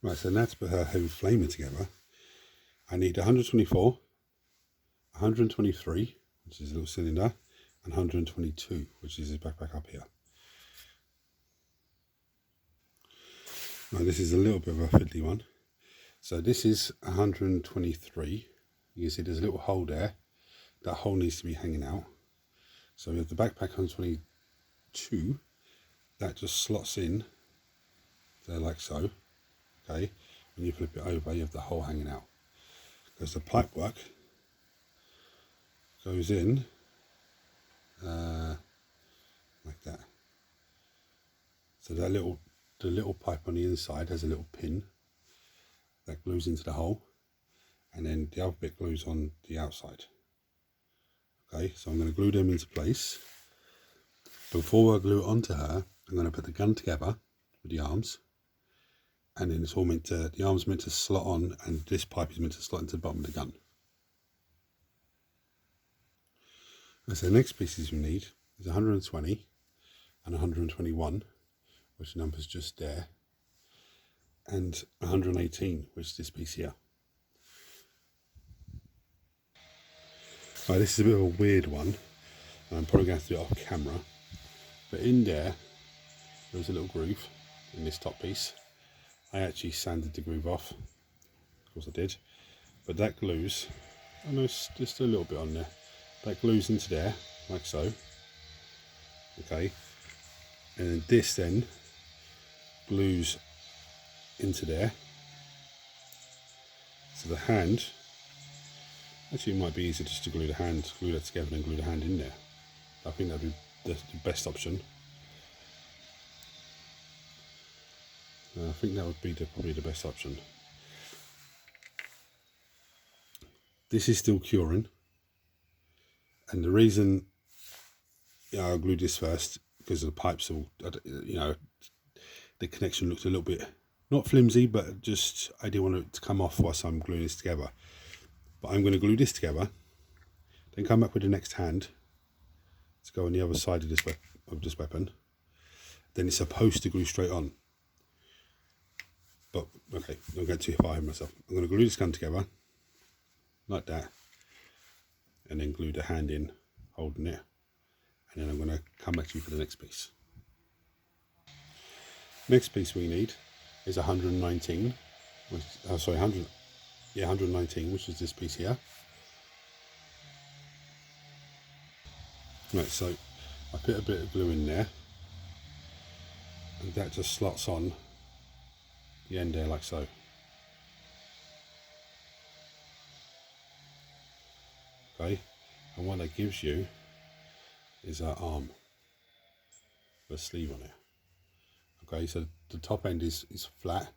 Right, so now to put her heavy flamer together, I need 124, 123, which is a little cylinder, and 122, which is his backpack up here. Now this is a little bit of a fiddly one. So this is 123. You can see there's a little hole there. That hole needs to be hanging out. So we have the backpack 122. That just slots in there like so. Okay. When you flip it over, you have the hole hanging out. Because the pipe work goes in like that. So that the little pipe on the inside has a little pin that glues into the hole, and then the other bit glues on the outside. Okay, so I'm going to glue them into place. Before I glue it onto her, I'm going to put the gun together with the arms, and then it's all meant to, the arm's meant to slot on, and this pipe is meant to slot into the bottom of the gun. And so the next pieces we need is 120 and 121, which number's just there, and 118, which is this piece here. Right, this is a bit of a weird one, and I'm probably going to have to do it off camera, but in there was a little groove in this top piece. I actually sanded the groove off, of course I did, but that glues, I know it's just a little bit on there, that glues into there, like so, okay, and then this then glues into there, so the hand, actually it might be easier just to glue that together and glue the hand in there. I think that'd be the best option. I think that would be probably the best option. This is still curing, and the reason I glued this first because the pipes all, the connection looked a little bit not flimsy, but just I didn't want it to come off whilst I'm gluing this together. But I'm going to glue this together, then come back with the next hand to go on the other side of this weapon. Then it's supposed to glue straight on. But okay, I'll get too far ahead of myself. I'm going to glue this gun together like that, and then glue the hand in, holding it, and then I'm going to come back to you for the next piece. Next piece we need is 119, which, 119, which is this piece here. Right, so I put a bit of glue in there, and that just slots on the end there like so. Okay, and what that gives you is our arm, the sleeve on it. Okay, so the top end is flat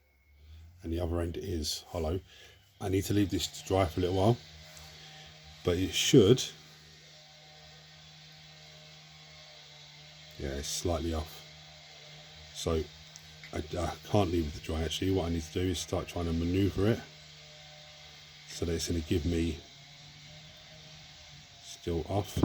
and the other end is hollow. I need to leave this to dry for a little while, but it should, yeah, it's slightly off. So I can't leave it to dry actually. What I need to do is start trying to maneuver it so that it's going to give me still off.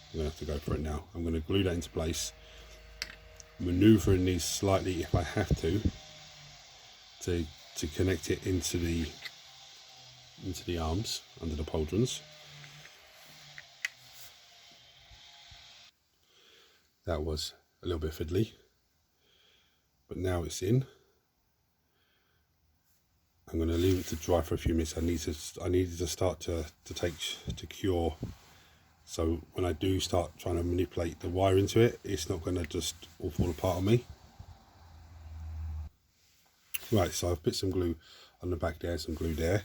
I'm going to have to go for it now. I'm going to glue that into place, maneuvering these slightly if I have to connect it into the arms under the pauldrons. That was a little bit fiddly, but now it's in. I'm going to leave it to dry for a few minutes. I needed to start to cure. So when I do start trying to manipulate the wire into it, it's not going to just all fall apart on me. Right, so I've put some glue on the back there, some glue there.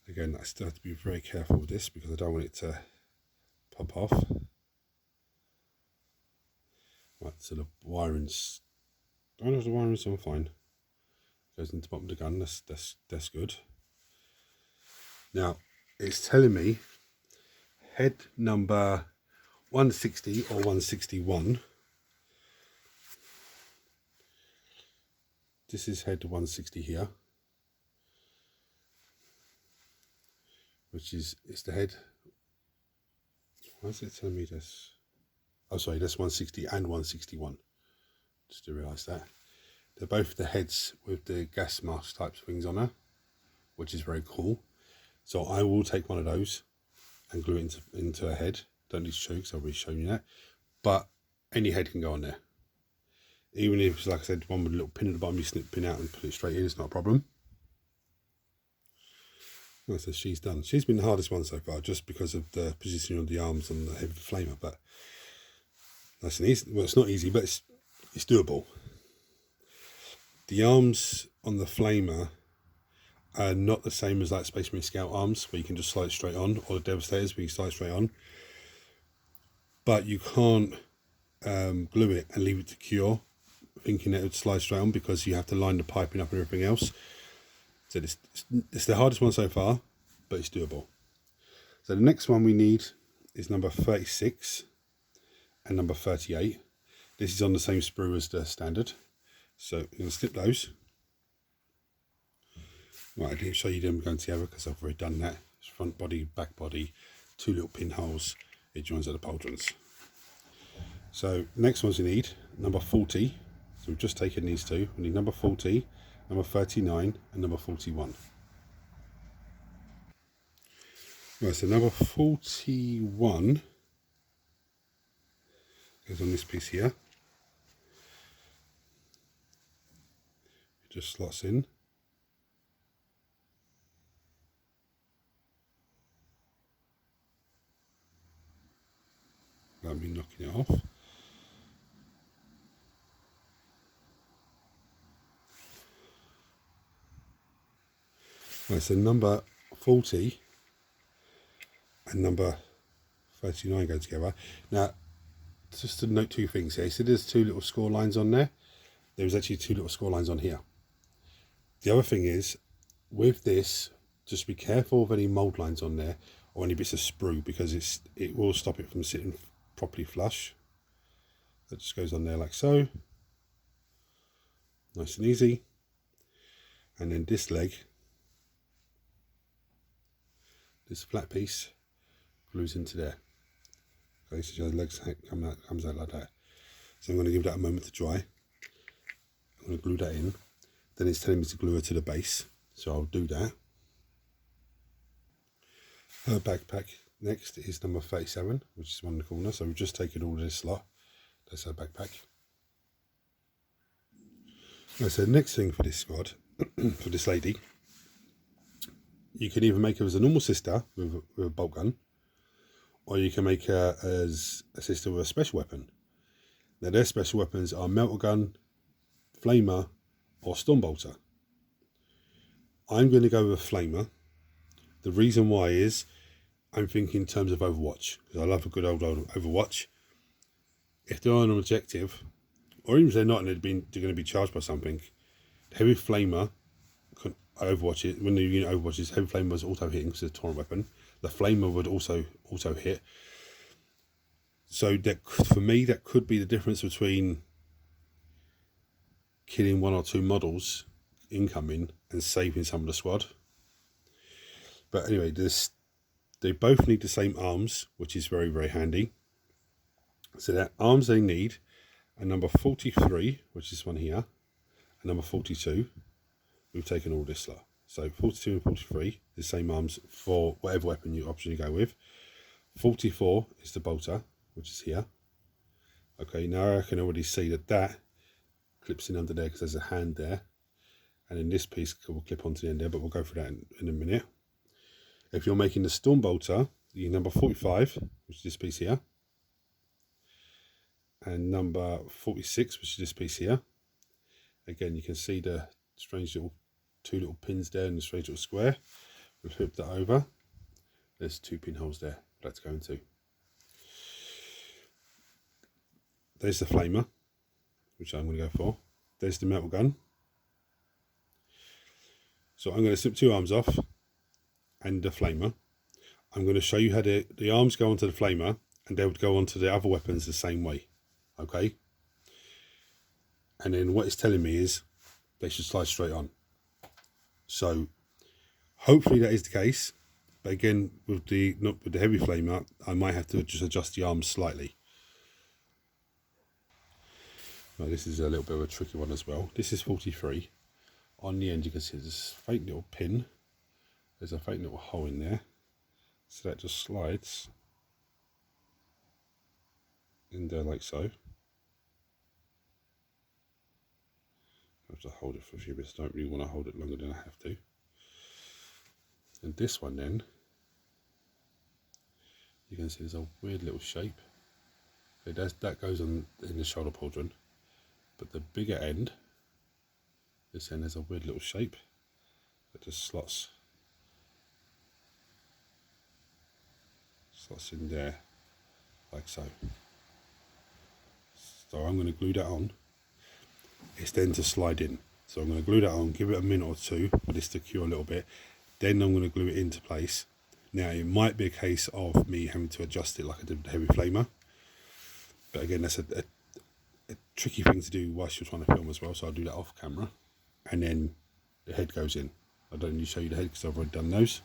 Again, I still have to be very careful with this because I don't want it to pop off. Right, so the wiring's, I don't know if the wiring's all fine. Goes into the bottom of the gun, that's good. Now, it's telling me head number 160 or 161. This is head 160 here, which is the head Why is it telling me this? Oh, sorry, that's 160 and 161. Just to realise that. They're both the heads with the gas mask types things on her, which is very cool. So I will take one of those and glue it into a head. Don't need to show because I've already shown you that. But any head can go on there. Even if it's, like I said, one with a little pin at the bottom, you snip the pin out and put it straight in, it's not a problem. Like I said, she's done. She's been the hardest one so far, just because of the positioning of the arms and the heavy flamer. But that's an easy. Well, it's not easy, but it's doable. The arms on the flamer are not the same as like Space Marine Scout arms, where you can just slide it straight on, or the Devastators, where you slide it straight on. But you can't glue it and leave it to cure, thinking that it would slide straight on, because you have to line the piping up and everything else. So it's the hardest one so far, but it's doable. So the next one we need is number 36 and number 38. This is on the same sprue as the standard. So I'm going to snip those. Right, I didn't show you them going together because I've already done that. It's front body, back body, 2 little pinholes. It joins at the pauldrons. So next ones we need, number 40. So we've just taken these two. We need number 40, number 39 and number 41. Right, so number 41 goes on this piece here. It just slots in. Without me knocking it off. Right, so number 40 and number 39 go together. Now, just to note 2 things here. So there's 2 little score lines on there. There's actually 2 little score lines on here. The other thing is, with this, just be careful of any mould lines on there or any bits of sprue, because it will stop it from sitting properly flush. That just goes on there like so. Nice and easy. And then this leg, this flat piece, glues into there. Okay, so the legs comes out like that. So I'm going to give that a moment to dry. I'm going to glue that in. Then it's telling me to glue her to the base, so I'll do that. Her backpack next is number 37, which is one in the corner. So we've just taken all of this lot. That's her backpack. Right, so the next thing for this squad, for this lady, you can either make her as a normal sister with a bolt gun, or you can make her as a sister with a special weapon. Now their special weapons are melter gun, flamer, or stormbolter. I'm going to go with a flamer. The reason why is I'm thinking in terms of Overwatch, because I love a good old Overwatch. If they're on an objective, or even if they're not and they're going to be charged by something, the heavy flamer, Overwatch it, when the unit overwatches, heavy flamer was auto hitting because it's a torrent weapon. The flamer would also auto hit. So that, for me, that could be the difference between killing 1 or 2 models incoming and saving some of the squad. But anyway, they both need the same arms, which is very, very handy. So the arms they need are number 43, which is this one here, and number 42. We've taken all this lot. So 42 and 43, the same arms for whatever weapon option you go with. 44 is the bolter, which is here. Okay, now I can already see that clips in under there because there's a hand there. And then this piece will clip onto the end there, but we'll go through that in a minute. If you're making the storm bolter, you need number 45, which is this piece here. And number 46, which is this piece here. Again, you can see the strange little 2 little pins there in the strange little square. We'll flip that over. There's 2 pinholes there for that to go into. There's the flamer, which I'm going to go for. There's the metal gun. So I'm going to snip 2 arms off and the flamer. I'm going to show you how the arms go onto the flamer, and they would go onto the other weapons the same way. Okay? And then what it's telling me is they should slide straight on. So hopefully that is the case. But again, with the heavy flamer, I might have to just adjust the arms slightly. Now, this is a little bit of a tricky one as well. This is 43. On the end, you can see this fake little pin. There's a fake little hole in there, so that just slides in there like so. I have to hold it for a few minutes. I don't really want to hold it longer than I have to. And this one then, you can see there's a weird little shape. That goes on in the shoulder pauldron, but the bigger end, this end has a weird little shape that just slots in there like so. So I'm going to glue that on. It's then to slide in. So I'm going to glue that on, give it a minute or two for this to cure a little bit. Then I'm going to glue it into place. Now it might be a case of me having to adjust it like I did with the heavy flamer. But again, that's a tricky thing to do whilst you're trying to film as well. So I'll do that off camera. And then the head goes in. I don't need to show you the head because I've already done those.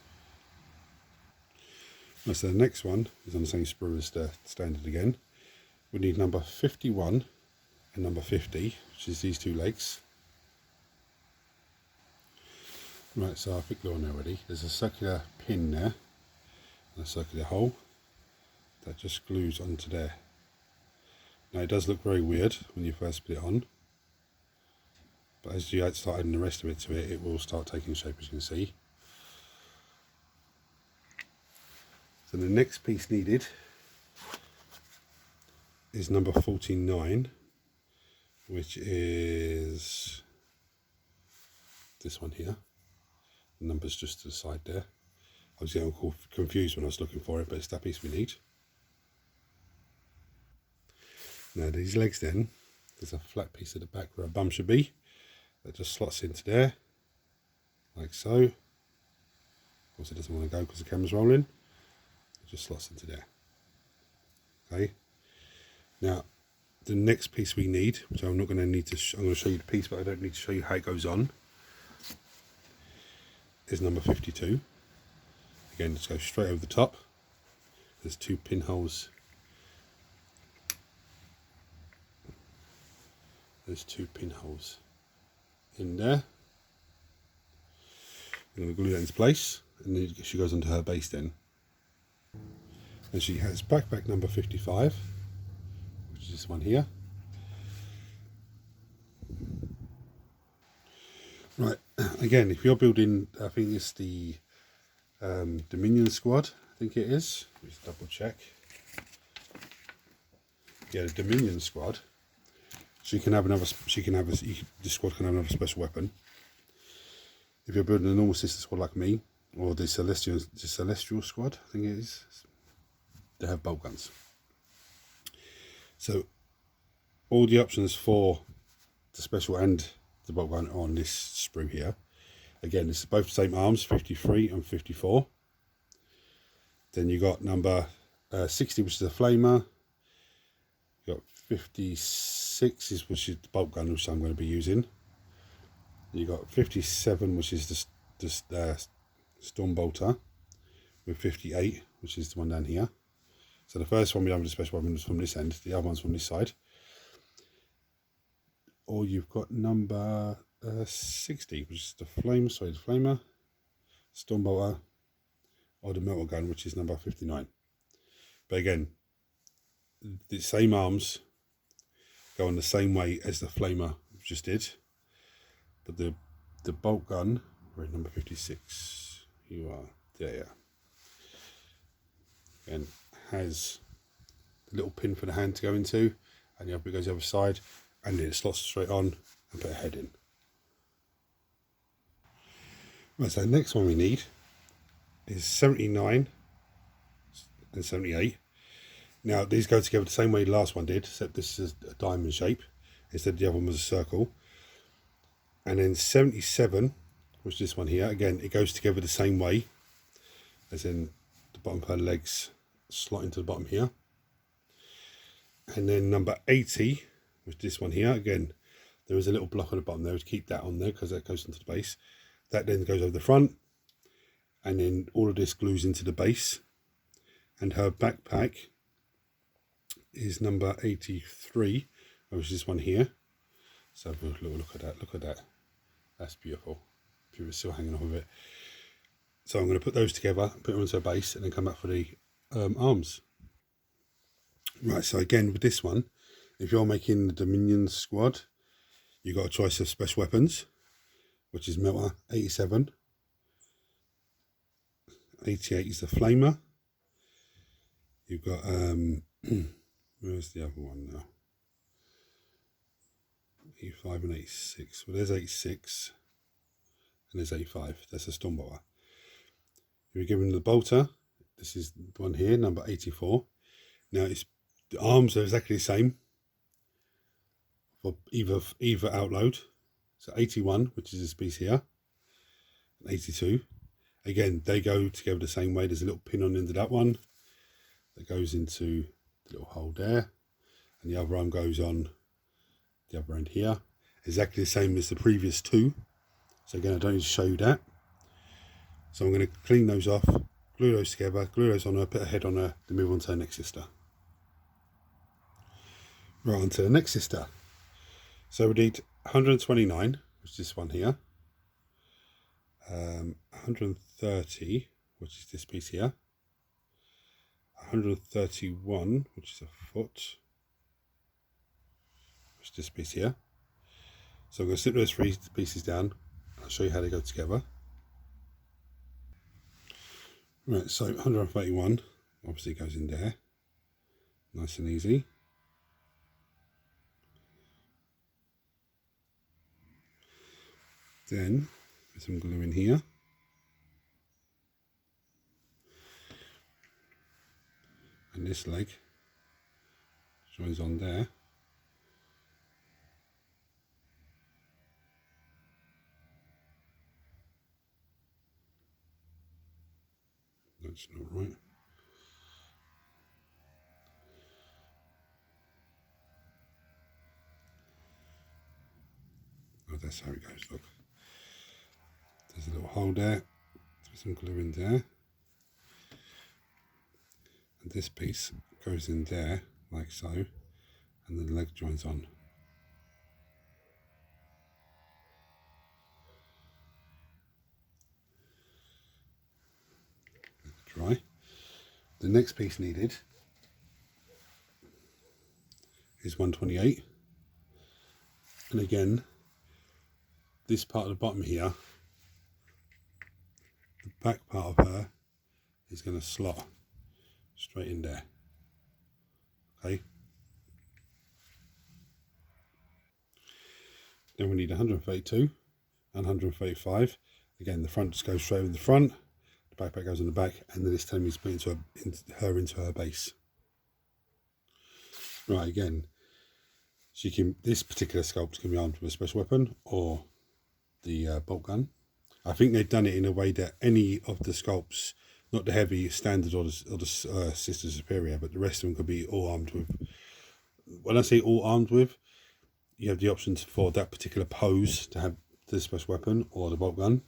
Right, so the next one is on the same sprue as the standard again. We need number 51 and number 50, which is these two legs. Right, so I've put glue on there already. There's a circular pin there and a circular hole that just glues onto there. Now it does look very weird when you first put it on, but as you start adding the rest of it to it, it will start taking shape, as you can see. So the next piece needed is number 49, which is this one here. The number's just to the side there. I was getting confused when I was looking for it, but it's that piece we need. Now these legs then, there's a flat piece at the back where a bum should be, that just slots into there, like so. Of course it doesn't want to go because the camera's rolling. It just slots into there. Okay. Now the next piece we need, which I'm not going to need to, I'm going to show you the piece, but I don't need to show you how it goes on, is number 52. Again, let's go straight over the top. There's two pinholes. There's two pinholes in there. I'm going to glue that into place, and then she goes onto her base then. And she has backpack number 55, which is this one here. Right, again, if you're building, I think it's the Dominion squad, I think it is. Let's double check. Yeah, the Dominion squad. She can have another. This squad can have another special weapon. If you're building a normal sister squad like me, or the Celestial squad, I think it is, they have bolt guns. So all the options for the special and the bolt gun are on this sprue here. Again, it's both the same arms, 53 and 54. Then you got number 60, which is a flamer. You got 56, which is the bolt gun, which I'm going to be using. You got 57, which is the storm bolter, with 58, which is the one down here. So the first one we done with the special weapon was from this end, the other one's from this side. Or you've got number 60, which is the flamer, storm bolter, or the melter gun, which is number 59. But again, the same arms go on the same way as the flamer just did, but the bolt gun, right, number 56, you are there, and has the little pin for the hand to go into, and the other bit goes the other side, and then it slots straight on and put a head in. Right, so the next one we need is 79 and 78. Now these go together the same way the last one did, except this is a diamond shape instead the other one was a circle. And then 77, which is this one here, again it goes together the same way, as in the bottom of her legs slot into the bottom here. And then number 80, which is this one here, again there is a little block on the bottom there to keep that on there because that goes into the base. That then goes over the front, and then all of this glues into the base. And her backpack is number 83, which is this one here. So have a little look at that. Look at that. That's beautiful. She was still hanging off of it. So I'm going to put those together, put them onto a base, and then come back for the arms. Right, so again with this one, if you're making the Dominion squad, you've got a choice of special weapons, which is Melter 87. 88 is the Flamer. You've got, where's the other one now? 85 and 86. Well, there's 86 and there's 85. That's a Stormbolter. You're given the Bolter. This is the one here, number 84. Now, the arms are exactly the same for either outload. So 81, which is this piece here, and 82. Again, they go together the same way. There's a little pin on the end of that one that goes into the little hole there, and the other arm goes on the other end here. Exactly the same as the previous two. So again, I don't need to show you that. So I'm going to clean those off, glue those together, glue those on her, put her head on her, then move on to her next sister. Right, on to the next sister. So we need 129, which is this one here. 130, which is this piece here. 131, which is a foot, which is this piece here. So I'm going to slip those three pieces down. I'll show you how they go together. Right, so 131 obviously goes in there, nice and easy. Then put some glue in here. And this leg joins on there. That's not right. Oh, that's how it goes, look. There's a little hole there, put some glue in there. And this piece goes in there, like so, and then the leg joins on. Dry. The next piece needed is 128, and again this part of the bottom here, the back part of her is going to slot straight in there. Okay, then we need 132 and 135. Again, the front just goes straight in the front, the backpack goes in the back, and then this time is put into her base. Right, again, this particular sculpt can be armed with a special weapon or the bolt gun. I think they've done it in a way that any of the sculpts, not the heavy standard or the Sister Superior, but the rest of them could be all armed with. When I say all armed with, you have the options for that particular pose to have the special weapon or the bolt gun.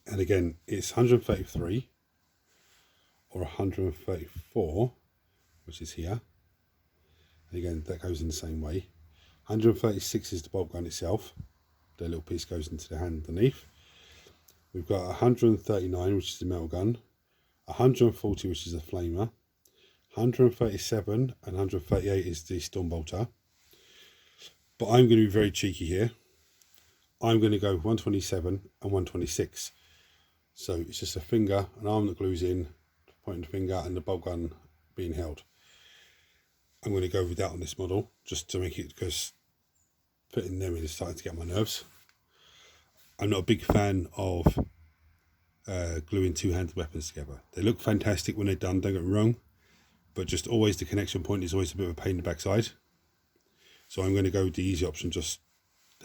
And again, it's 133 or 134, which is here. And again, that goes in the same way. 136 is the bolt gun itself. The little piece goes into the hand underneath. We've got 139, which is the metal gun. 140, which is a flamer. 137 and 138 is the Stormbolter. But I'm going to be very cheeky here. I'm going to go 127 and 126. So it's just a finger, an arm that glues in, pointing the finger, and the bolt gun being held. I'm going to go with that on this model, just to make it, because putting them in is starting to get on my nerves. I'm not a big fan of gluing two-handed weapons together. They look fantastic when they're done, don't get me wrong, but just always the connection point is always a bit of a pain in the backside. So I'm going to go with the easy option, just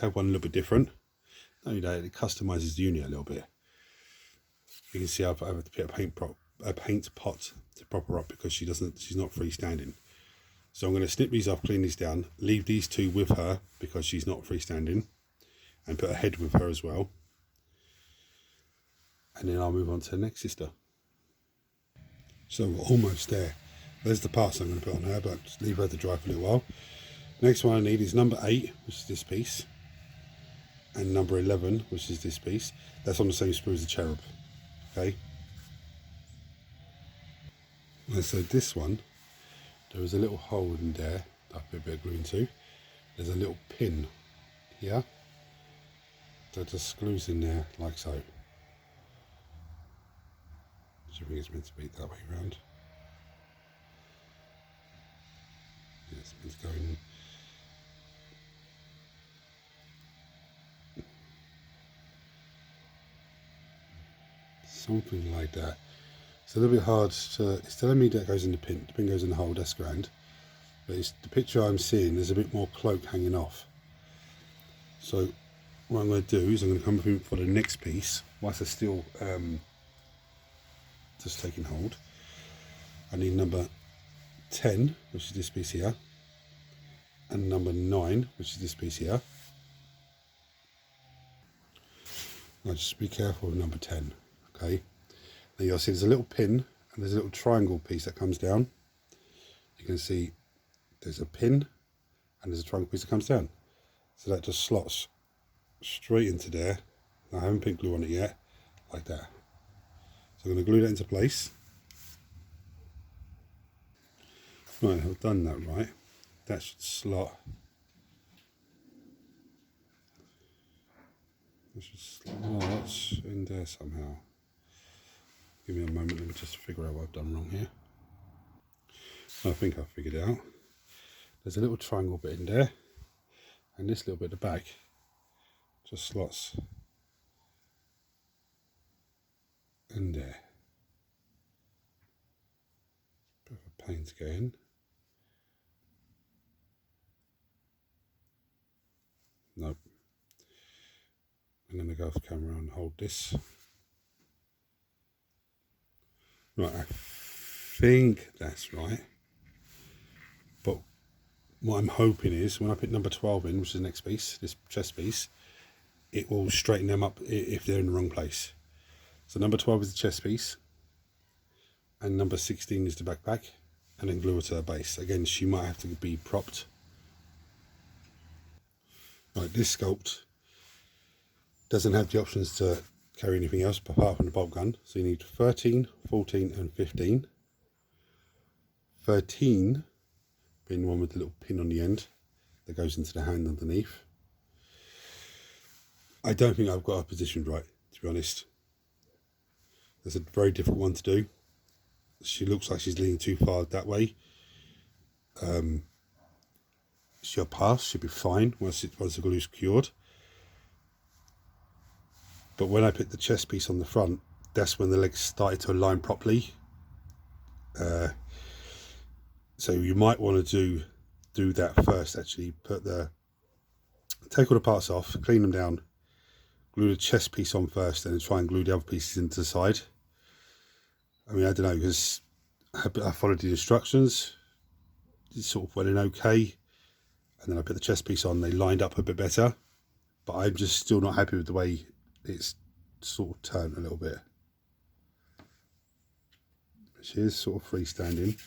have one a little bit different. Not only that, it customises the unit a little bit. You can see I've had to put a paint pot to prop her up because she's not freestanding. So I'm going to snip these off, clean these down, leave these two with her because she's not freestanding, and put a head with her as well. and then I'll move on to the next sister. So we're almost there. There's the parts I'm going to put on her, but just leave her to dry for a little while. Next one I need is number 8, which is this piece, and number 11, which is this piece. That's on the same sprue as the cherub. Okay. And so this one, there is a little hole in there that I put a bit of glue into. There's a little pin here that just glues in there like so. I think it's meant to be that way around. Yeah, it's meant to go in. Something like that. It's a little bit hard to, it's telling me that goes in the pin goes in the hole, that's grand. But it's the picture I'm seeing, there's a bit more cloak hanging off. So what I'm going to do is I'm going to come in for the next piece, whilst it's still just taking hold. I need number 10, which is this piece here, and number 9, which is this piece here. Now just be careful with number 10, okay? Now you'll see there's a little pin and there's a little triangle piece that comes down. You can see there's a pin and there's a triangle piece that comes down. So that just slots straight into there. I haven't put glue on it yet, like that. So I'm going to glue that into place. Right, I've done that right. That should slot. That should slot in there somehow. Give me a moment, let me just figure out what I've done wrong here. I think I've figured it out. There's a little triangle bit in there, and this little bit at the back just slots in there. Bit of a pain to get in. Nope. I'm going to go off camera and hold this. Right, I think that's right. But what I'm hoping is when I put number 12 in, which is the next piece, this chest piece, it will straighten them up if they're in the wrong place. So number 12 is the chest piece, and number 16 is the backpack, and then glue it to her base. Again, she might have to be propped. Right, this sculpt doesn't have the options to carry anything else apart from the bolt gun. So you need 13, 14 and 15. 13 being the one with the little pin on the end that goes into the hand underneath. I don't think I've got her positioned right, to be honest. It's a very difficult one to do. She looks like she's leaning too far that way. She'll pass, she'll be fine once the glue's cured. But when I put the chest piece on the front, that's when the legs started to align properly. So you might want to do that first, actually. Take all the parts off, clean them down, glue the chest piece on first, and then try and glue the other pieces into the side. I mean, I don't know, because I followed the instructions. It sort of went in okay. And then I put the chest piece on, they lined up a bit better. But I'm just still not happy with the way it's sort of turned a little bit. She is sort of freestanding.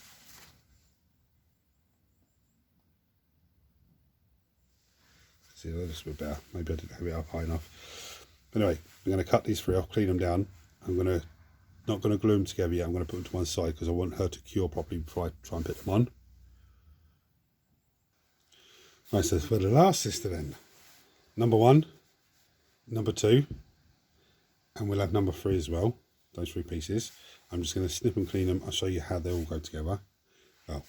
See, that's a bit better. Maybe I didn't have it up high enough. Anyway, I'm going to cut these three off, clean them down. I'm not going to glue them together yet. I'm going to put them to one side because I want her to cure properly before I try and put them on. Right, so for the last sister then, number 1, number 2, and we'll have number 3 as well, those 3 pieces. I'm just going to snip and clean them. I'll show you how they all go together. Well,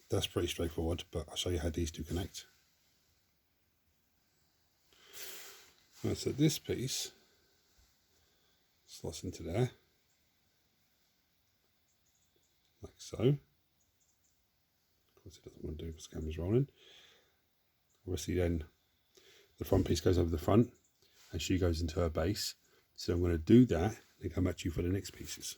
that's pretty straightforward, but I'll show you how these two connect. Right, so this piece slots into there, like so. Of course it doesn't want to do because the camera's rolling. Obviously then the front piece goes over the front and she goes into her base. So I'm going to do that and come back to you for the next pieces.